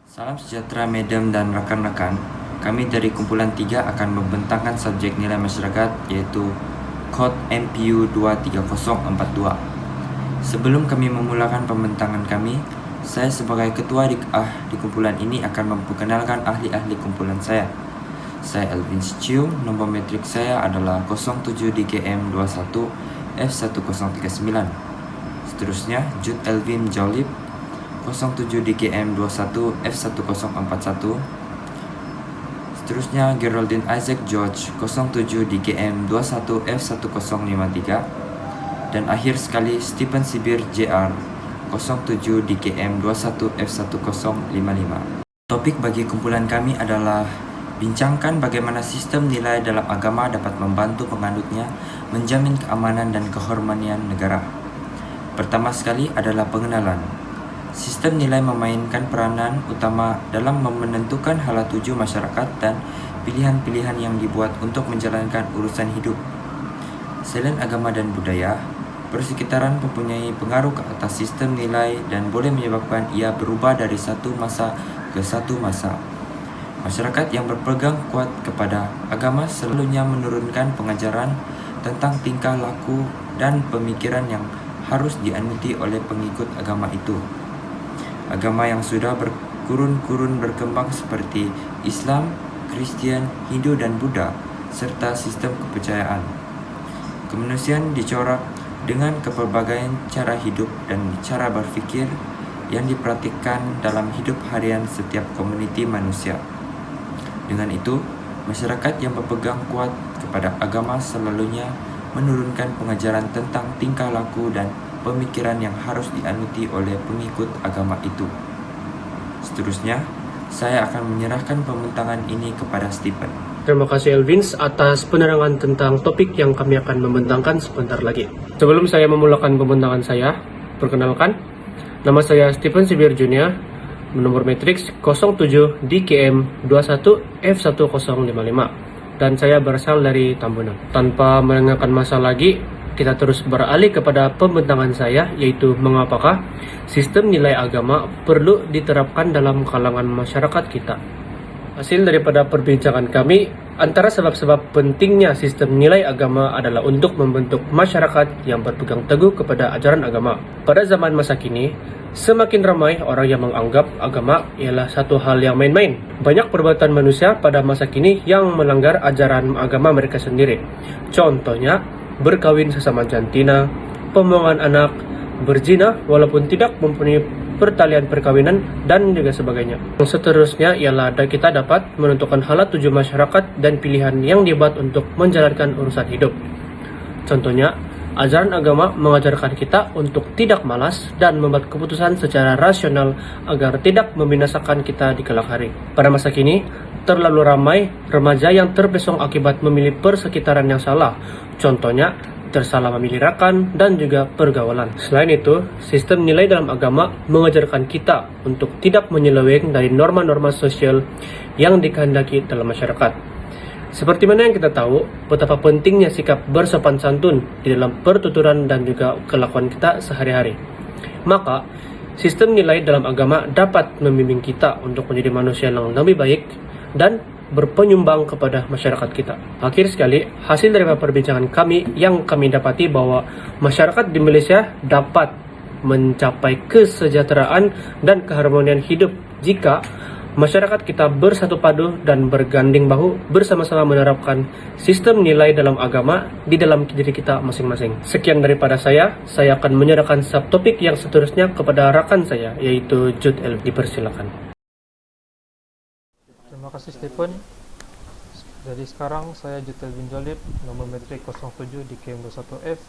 Salam sejahtera Madam dan rekan-rekan. Kami dari kumpulan 3 akan membentangkan subjek nilai masyarakat yaitu Kod MPU 23042. Sebelum kami memulakan pembentangan kami, saya sebagai ketua di kumpulan ini akan memperkenalkan ahli-ahli kumpulan saya. Saya Elvin Ciu, nomor metrik saya adalah 07DKM21 F1039. Seterusnya Jude Elvin Jolip 07DKM21 F1041. Seterusnya Geraldine Isaac George 07DKM21 F1053. Dan akhir sekali Stephen Sibir JR 07DKM21 F1055. Topik bagi kumpulan kami adalah bincangkan bagaimana sistem nilai dalam agama dapat membantu penganutnya menjamin keamanan dan kehormatan negara. Pertama sekali adalah pengenalan. Sistem nilai memainkan peranan utama dalam menentukan hala tuju masyarakat dan pilihan-pilihan yang dibuat untuk menjalankan urusan hidup. Selain agama dan budaya, persekitaran mempunyai pengaruh ke atas sistem nilai dan boleh menyebabkan ia berubah dari satu masa ke satu masa. Masyarakat yang berpegang kuat kepada agama selalunya menurunkan pengajaran tentang tingkah laku dan pemikiran yang harus dianuti oleh pengikut agama itu. Agama yang sudah berkurun-kurun berkembang seperti Islam, Kristian, Hindu dan Buddha, serta sistem kepercayaan. Kemanusiaan dicorak dengan kepelbagaian cara hidup dan cara berfikir yang diperhatikan dalam hidup harian setiap komuniti manusia. Dengan itu, masyarakat yang berpegang kuat kepada agama selalunya menurunkan pengajaran tentang tingkah laku dan pemikiran yang harus dianuti oleh pengikut agama itu. Seterusnya, saya akan menyerahkan pembentangan ini kepada Stephen. Terima kasih Elvins atas penerangan tentang topik yang kami akan membentangkan sebentar lagi. Sebelum saya memulakan pembentangan saya, perkenalkan, nama saya Stephen Sibir Junior, nomor matriks 07 DKM 21 F1055, dan saya berasal dari Tambunan. Tanpa melengahkan masa lagi, kita terus beralih kepada pembentangan saya, yaitu mengapakah sistem nilai agama perlu diterapkan dalam kalangan masyarakat kita. Hasil daripada perbincangan kami, antara sebab-sebab pentingnya sistem nilai agama adalah untuk membentuk masyarakat yang berpegang teguh kepada ajaran agama. Pada zaman masa kini, semakin ramai orang yang menganggap agama ialah satu hal yang main-main. Banyak perbuatan manusia pada masa kini yang melanggar ajaran agama mereka sendiri. Contohnya, berkawin sesama jantina, pembuangan anak, berzina walaupun tidak mempunyai pertalian perkawinan, dan juga sebagainya. Yang seterusnya ialah kita dapat menentukan hala tuju masyarakat dan pilihan yang dibuat untuk menjalankan urusan hidup. Contohnya, ajaran agama mengajarkan kita untuk tidak malas dan membuat keputusan secara rasional agar tidak membinasakan kita di kelak hari. Pada masa kini, terlalu ramai remaja yang terpesong akibat memilih persekitaran yang salah. Contohnya, tersalah memilih rakan dan juga pergaulan. Selain itu, sistem nilai dalam agama mengajarkan kita untuk tidak menyeleweng dari norma-norma sosial yang dikehendaki dalam masyarakat. Seperti mana yang kita tahu, betapa pentingnya sikap bersopan santun di dalam pertuturan dan juga kelakuan kita sehari-hari. Maka, sistem nilai dalam agama dapat membimbing kita untuk menjadi manusia yang lebih baik dan berpenyumbang kepada masyarakat kita. Akhir sekali, hasil dari perbincangan kami yang kami dapati bahwa masyarakat di Malaysia dapat mencapai kesejahteraan dan keharmonian hidup jika masyarakat kita bersatu padu dan berganding bahu bersama-sama menerapkan sistem nilai dalam agama di dalam diri kita masing-masing. Sekian daripada saya akan menyerahkan subtopik yang seterusnya kepada rakan saya, yaitu Jude L. Dipersilakan. Terima kasih Stephen. Jadi sekarang saya Jude Elvin Jolip, nomor metrik 07 di KM21F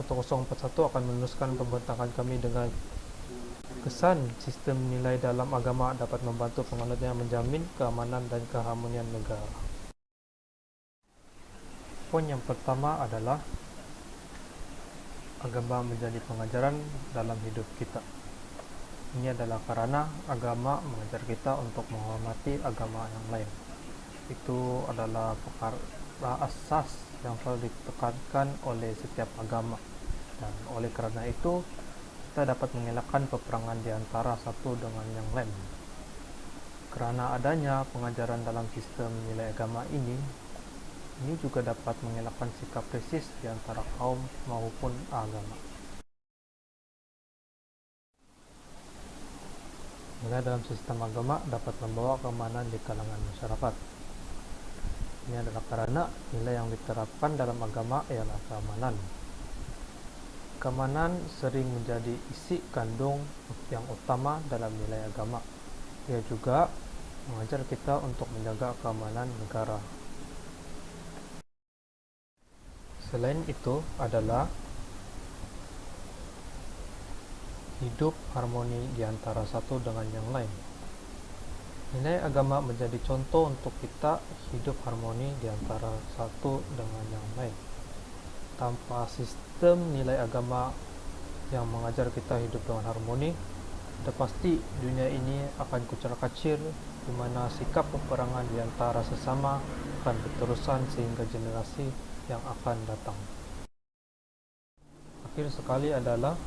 1041 akan meneruskan pembentangan kami dengan kesan sistem nilai dalam agama dapat membantu penganutnya menjamin keamanan dan keharmonian negara. Poin yang pertama adalah agama menjadi pengajaran dalam hidup kita. Ini adalah karena agama mengajar kita untuk menghormati agama yang lain. Itu adalah perkara asas yang selalu ditekankan oleh setiap agama. dan oleh karena itu kita dapat mengelakkan peperangan di antara satu dengan yang lain. Karena adanya pengajaran dalam sistem nilai agama ini juga dapat mengelakkan sikap resis di antara kaum maupun agama. Nilai dalam sistem agama dapat membawa keamanan di kalangan masyarakat. Ini adalah karena nilai yang diterapkan dalam agama ialah keamanan. Keamanan sering menjadi isi kandung yang utama dalam nilai agama. Ia juga mengajar kita untuk menjaga keamanan negara. Selain itu adalah hidup harmoni di antara satu dengan yang lain. Nilai agama menjadi contoh untuk kita hidup harmoni di antara satu dengan yang lain. Tanpa sistem nilai agama yang mengajar kita hidup dengan harmoni, sudah pasti dunia ini akan kucar-kacir, di mana sikap peperangan di antara sesama akan berterusan sehingga generasi yang akan datang. Akhir sekali adalah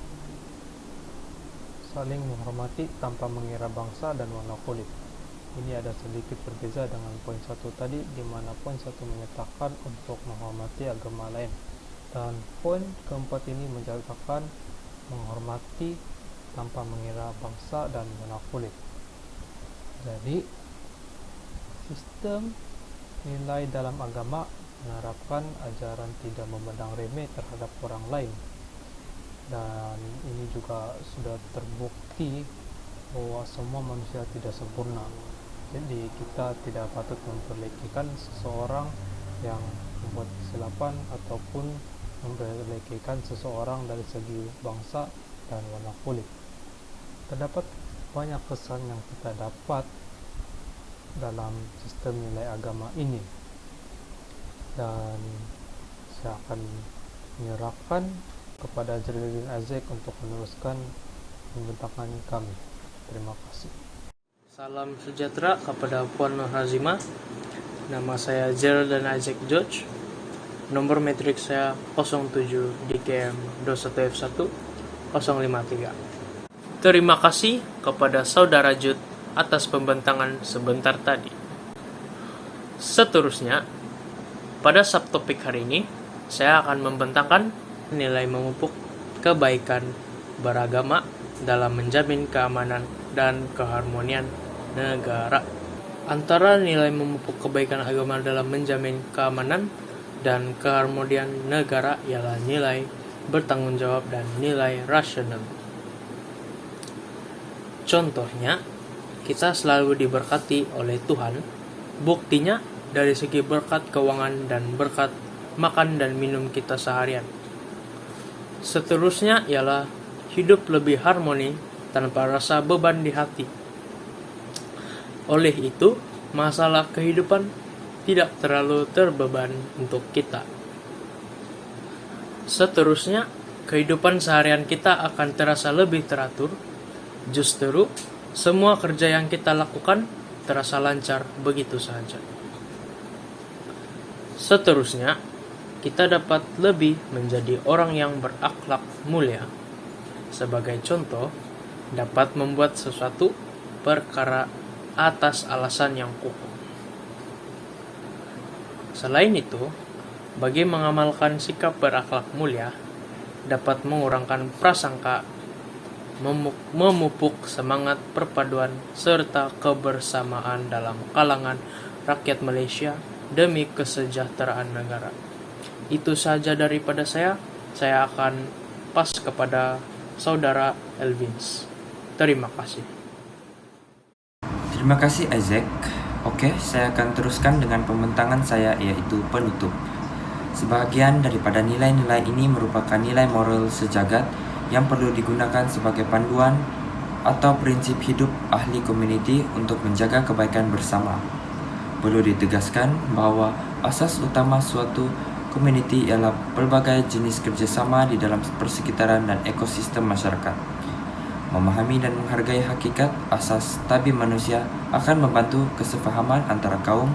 saling menghormati tanpa mengira bangsa dan warna kulit. Ini ada sedikit berbeza dengan poin 1 tadi, di mana poin 1 menyatakan untuk menghormati agama lain, dan poin keempat ini menyatakan menghormati tanpa mengira bangsa dan warna kulit. Jadi, sistem nilai dalam agama menerapkan ajaran tidak memandang remeh terhadap orang lain, dan ini juga sudah terbukti bahwa semua manusia tidak sempurna. Jadi kita tidak patut memperlekikan seseorang yang membuat kesilapan ataupun memperlekikan seseorang dari segi bangsa dan warna kulit. Terdapat banyak kesan yang kita dapat dalam sistem nilai agama ini, dan saya akan menyerahkan kepada Jalaluddin Isaac untuk meneruskan pembentakan kami. Terima kasih. Salam sejahtera kepada Puan Hazimah. Nama saya Jalaluddin Isaac George. Nomor metrik saya 07 DKM 21F1 053. Terima kasih kepada Saudara Jud atas pembentangan sebentar tadi. Seterusnya, pada subtopik hari ini, saya akan membentangkan nilai memupuk kebaikan beragama dalam menjamin keamanan dan keharmonian negara. Antara nilai memupuk kebaikan agama dalam menjamin keamanan dan keharmonian negara ialah nilai bertanggung jawab dan nilai rasional. Contohnya, kita selalu diberkati oleh Tuhan. Buktinya dari segi berkat keuangan dan berkat makan dan minum kita seharian. Seterusnya ialah hidup lebih harmoni tanpa rasa beban di hati. Oleh itu, masalah kehidupan tidak terlalu terbeban untuk kita. Seterusnya, kehidupan seharian kita akan terasa lebih teratur. Justru, semua kerja yang kita lakukan terasa lancar begitu saja. Seterusnya, kita dapat lebih menjadi orang yang berakhlak mulia. Sebagai contoh, dapat membuat sesuatu perkara atas alasan yang kukuh. Selain itu, bagi mengamalkan sikap berakhlak mulia, dapat mengurangkan prasangka, memupuk semangat perpaduan serta kebersamaan dalam kalangan rakyat Malaysia demi kesejahteraan negara. Itu saja daripada saya. Saya akan pas kepada Saudara Elvins. Terima kasih. Terima kasih Isaac. Oke, saya akan teruskan dengan pembentangan saya, yaitu penutup. Sebahagian daripada nilai-nilai ini merupakan nilai moral sejagat yang perlu digunakan sebagai panduan atau prinsip hidup ahli komuniti untuk menjaga kebaikan bersama. Perlu ditegaskan bahawa asas utama suatu komuniti ialah pelbagai jenis kerjasama di dalam persekitaran dan ekosistem masyarakat. Memahami dan menghargai hakikat asas tabi manusia akan membantu kesefahaman antara kaum,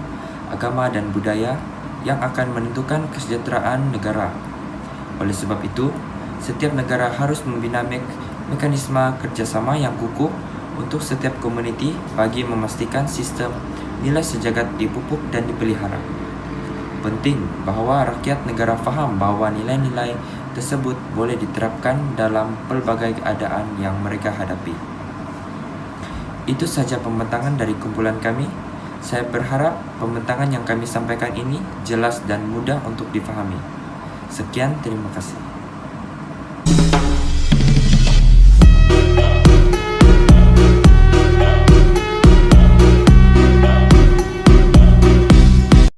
agama dan budaya yang akan menentukan kesejahteraan negara. Oleh sebab itu, setiap negara harus membina mekanisme kerjasama yang kukuh untuk setiap komuniti bagi memastikan sistem nilai sejagat dipupuk dan dipelihara. Penting bahawa rakyat negara faham bahawa nilai-nilai tersebut boleh diterapkan dalam pelbagai keadaan yang mereka hadapi. Itu saja pembentangan dari kumpulan kami. Saya berharap pembentangan yang kami sampaikan ini jelas dan mudah untuk difahami. Sekian, terima kasih.